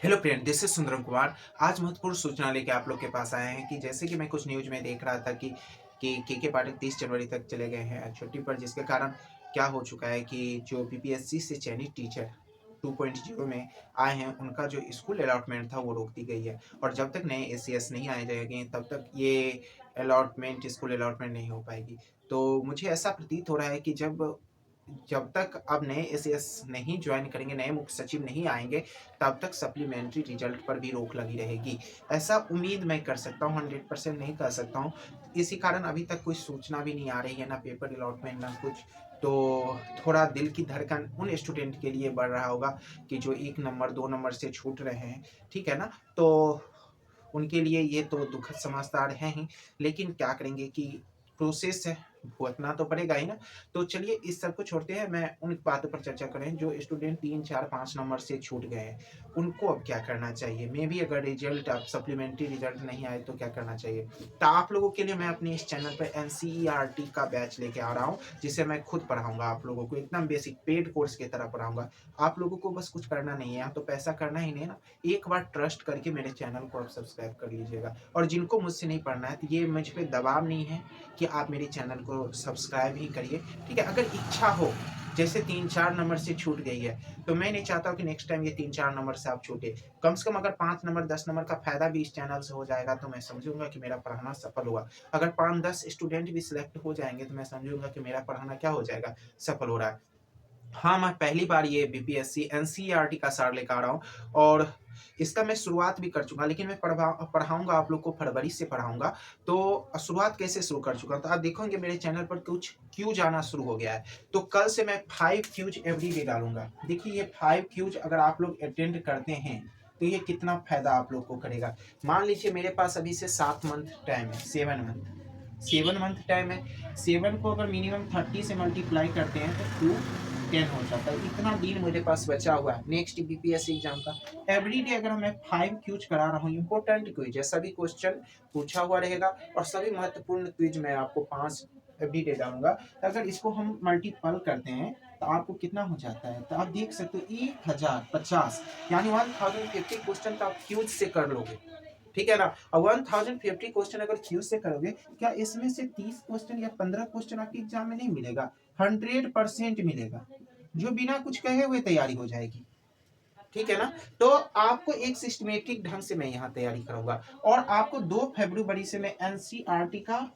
Hello friend, this is Sundaram Kumar. आज महत्वपूर्ण सूचना लेके आप लोग के पास आए हैं कि जैसे कि मैं कुछ न्यूज में देख रहा था कि के पाटिल 30 जनवरी तक चले गए हैं छुट्टी पर, जिसके कारण क्या हो चुका है कि जो बीपीएससी से चयनित टीचर 2.0 में आए हैं उनका जो स्कूल अलॉटमेंट था वो रोक दी गई है। और जब तक नए एसीएस नहीं आए जाएंगे तब तक ये स्कूल अलॉटमेंट नहीं हो पाएगी। तो मुझे ऐसा प्रतीत हो रहा है कि जब जब तक अब नए एसीएस नहीं ज्वाइन करेंगे, नए मुख्य सचिव नहीं आएंगे, तब तक सप्लीमेंट्री रिजल्ट पर भी रोक लगी रहेगी। ऐसा उम्मीद मैं कर सकता हूँ, 100% नहीं कर सकता हूँ। इसी कारण अभी तक कोई सूचना भी नहीं आ रही है, ना पेपर अलॉटमेंट ना कुछ। तो थोड़ा दिल की धड़कन उन स्टूडेंट के लिए बढ़ रहा होगा कि जो 1 नंबर 2 नंबर से छूट रहे हैं, ठीक है ना। तो उनके लिए ये तो दुखद समाचार है ही, लेकिन क्या करेंगे कि प्रोसेस है, भुगतना तो पड़ेगा ही ना। तो चलिए इस सब को छोड़ते हैं, मैं उन बातों पर चर्चा करें जो स्टूडेंट 3 4 5 नंबर से छूट गए हैं, उनको अब क्या करना चाहिए। मे भी अगर रिजल्ट अब सप्लीमेंट्री रिजल्ट नहीं आए तो क्या करना चाहिए। तो आप लोगों के लिए मैं अपने इस चैनल पर एनसीईआरटी का बैच लेके आ रहा हूँ, जिसे मैं खुद पढ़ाऊंगा आप लोगों को, एकदम बेसिक पेड कोर्स की तरह पढ़ाऊंगा। आप लोगों को बस कुछ करना नहीं है, यहाँ तो पैसा करना ही नहीं है ना। एक बार ट्रस्ट करके मेरे चैनल को आप सब्सक्राइब कर लीजिएगा। और जिनको मुझसे नहीं पढ़ना है तो ये मुझ पर दबाव नहीं है कि आप मेरे चैनल को सब्सक्राइब ही करिए, ठीक है। अगर इच्छा हो, जैसे 3 4 नंबर से छूट गई है, तो मैं नहीं चाहता हूँ कि नेक्स्ट टाइम ये 3 4 नंबर से आप छूटे। कम से कम अगर 5 नंबर 10 नंबर का फायदा भी इस चैनल से हो जाएगा तो मैं समझूंगा कि मेरा पढ़ाना सफल हुआ। अगर 5 10 स्टूडेंट भी सिलेक्ट हो जाएंगे तो मैं समझूंगा कि मेरा पढ़ाना क्या हो जाएगा, सफल हो रहा है। हाँ, मैं पहली बार ये बीपीएससी एनसीईआरटी का सार लेकर आ रहा हूँ, और इसका मैं शुरुआत भी कर चुका, लेकिन मैं पढ़ाऊंगा आप लोग को, फरवरी से पढ़ाऊंगा। तो शुरुआत कैसे शुरू कर चुका हूँ, तो आप देखोगे मेरे चैनल पर कुछ क्यूज आना शुरू हो गया है। तो कल से मैं 5 क्यूज एवरीडे डालूंगा। देखिए ये 5 क्यूज अगर आप लोग अटेंड करते हैं तो ये कितना फायदा आप लोग को करेगा। मान लीजिए मेरे पास अभी से 7 मंथ टाइम है, 7 मंथ टाइम है। 7 को अगर मिनिमम 30 से मल्टीप्लाई करते हैं तो 2 10 हो जाता है। इतना दिन मेरे पास बचा हुआ है नेक्स्ट बीपीएससी एग्जाम का। एवरीडे अगर मैं 5 क्यूज करा रहा हूँ, इंपॉर्टेंट क्विज है, सभी क्वेश्चन पूछा हुआ रहेगा, और सभी महत्वपूर्ण क्विज मैं आपको 5 एवरीडे डालूंगा। अगर इसको हम मल्टीपल करते हैं तो आपको कितना हो जाता है, तो आप देख सकते हो 1050, यानी 1050 क्वेश्चन तो आप क्यूज से कर लोगे, ठीक है ना। और 1050 क्वेश्चन अगर क्यू से करोगे, क्या इसमें से 30 क्वेश्चन या 15 क्वेश्चन आपके एग्जाम में नहीं मिलेगा, 100% मिलेगा। जो बिना कुछ कहे हुए तैयारी हो जाएगी, ठीक है ना। तो आपको एक सिस्टमेटिक ढंग से मैं यहाँ तैयारी करूंगा। और आपको 2 फरवरी से मैं एनसीईआरटी का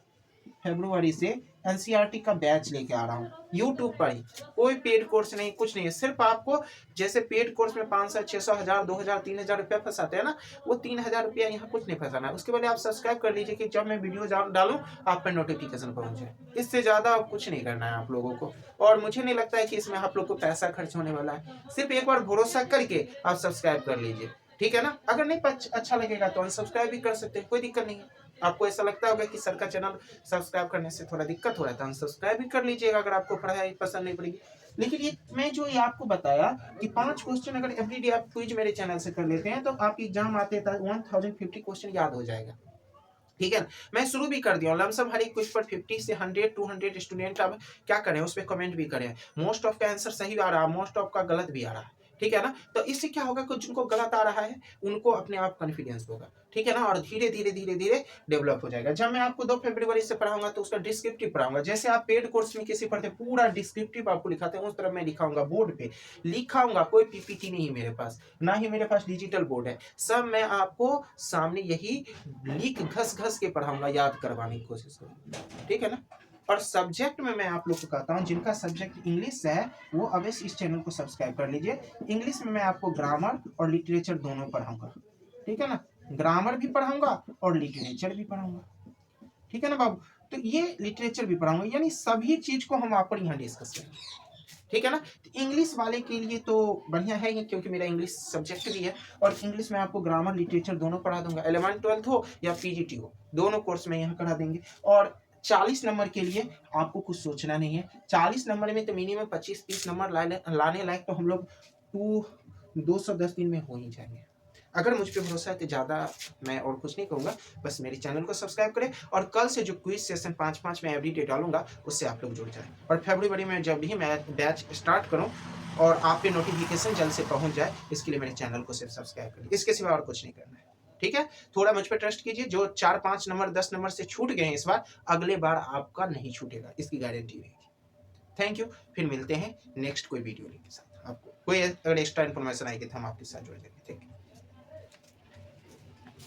फरवरी से एनसीईआरटी का बैच लेके आ रहा हूँ, यूट्यूब पर ही। कोई पेड कोर्स नहीं, कुछ नहीं है, सिर्फ आपको जैसे पेड कोर्स में 500 600 1000 2000 3000 रुपया फंसाते हैं ना, वो 3000 रुपया यहाँ कुछ नहीं फंसाना है। उसके बाद आप सब्सक्राइब कर लीजिए कि जब मैं वीडियो डालूं आप पर नोटिफिकेशन पहुंच जाए। इससे ज्यादा कुछ नहीं करना है आप लोगों को। और मुझे नहीं लगता है कि इसमें आप लोग को पैसा खर्च होने वाला है। सिर्फ एक बार भरोसा करके आप सब्सक्राइब कर लीजिए, ठीक है ना। अगर नहीं अच्छा लगेगा तो अनसब्सक्राइब भी कर सकते हैं, कोई दिक्कत नहीं है। आपको ऐसा लगता होगा कि सर का चैनल सब्सक्राइब करने से थोड़ा दिक्कत हो रहा था, अनसब्सक्राइब भी कर लीजिएगा अगर आपको पढ़ाई पसंद नहीं पड़ेगी। लेकिन ये मैं जो ये आपको बताया कि 5 क्वेश्चन अगर एवरीडे आप क्विज मेरे चैनल से कर लेते हैं तो आपकी एग्जाम आते तक 1050 क्वेश्चन याद हो जाएगा, ठीक है ना। मैं शुरू भी कर दिया लमसम हर एक क्विज पर 50 से 100 200 स्टूडेंट अब क्या करें, उस पर कमेंट भी करें। मोस्ट ऑफ का आंसर सही आ रहा है, मोस्ट ऑफ का गलत भी आ रहा है, ठीक है ना। तो इससे क्या होगा, कुछ जिनको गलत आ रहा है उनको अपने आप कॉन्फिडेंस होगा, ठीक है ना। और धीरे धीरे धीरे धीरे डेवलप हो जाएगा। जब मैं आपको 2 फरवरी से पढ़ाऊंगा तो उसका डिस्क्रिप्टिव पढ़ाऊंगा, जैसे आप पेड कोर्स में किसी पढ़ते पूरा डिस्क्रिप्टिव आपको लिखाते हैं, उस तरह मैं लिखाऊंगा, बोर्ड पे लिखाऊंगा। कोई पीपीटी नहीं मेरे पास, ना ही मेरे पास डिजिटल बोर्ड है, सब मैं आपको सामने यही लिख घस घस के पढ़ाऊंगा, याद करवाने की कोशिश करूंगा, ठीक है ना। और सब्जेक्ट में मैं आप लोग को कहता हूँ, जिनका सब्जेक्ट इंग्लिश है वो अवश्य इस चैनल को सब्सक्राइब कर लीजिए। इंग्लिश में मैं आपको ग्रामर और लिटरेचर दोनों पढ़ाऊंगा, ठीक है ना। ग्रामर भी पढ़ाऊंगा और लिटरेचर भी पढ़ाऊंगा, ठीक है ना बाबू। तो ये लिटरेचर भी पढ़ाऊंगा, यानी सभी चीज को हम आप पर यहाँ डिस्कस करेंगे, ठीक है ना। इंग्लिश वाले के लिए तो बढ़िया है ही, क्योंकि मेरा इंग्लिश सब्जेक्ट भी है। और इंग्लिश में आपको ग्रामर लिटरेचर दोनों पढ़ा दूंगा, 11 12 हो या पीजीटी हो, दोनों कोर्स में यहाँ करा देंगे। और 40 नंबर के लिए आपको कुछ सोचना नहीं है। 40 नंबर में तो मिनिमम 25 30 नंबर लाने लायक तो हम लोग 210 दिन में हो ही जाएंगे। अगर मुझ पर भरोसा है तो ज़्यादा मैं और कुछ नहीं कहूँगा, बस मेरे चैनल को सब्सक्राइब करें। और कल से जो क्विज सेशन 5 5 में एवरीडे डालूंगा उससे आप लोग जुड़ जाएं। और फरवरी में जब भी मैं बैच स्टार्ट करूँ और आप पे नोटिफिकेशन जल्द से पहुंच जाए, इसके लिए मेरे चैनल को सिर्फ सब्सक्राइब करिए, इसके सिवा और कुछ नहीं करना है। ठीक है, थोड़ा मुझ पर ट्रस्ट कीजिए। जो 4-5 नंबर 10 नंबर से छूट गए हैं इस बार, अगले बार आपका नहीं छूटेगा, इसकी गारंटी रहेगी। Thank you. फिर मिलते हैं नेक्स्ट कोई वीडियो के साथ। आपको कोई अगर एक्स्ट्रा इन्फॉर्मेशन आएगी तो हम आपके साथ जुड़ जाएंगे। Thank you.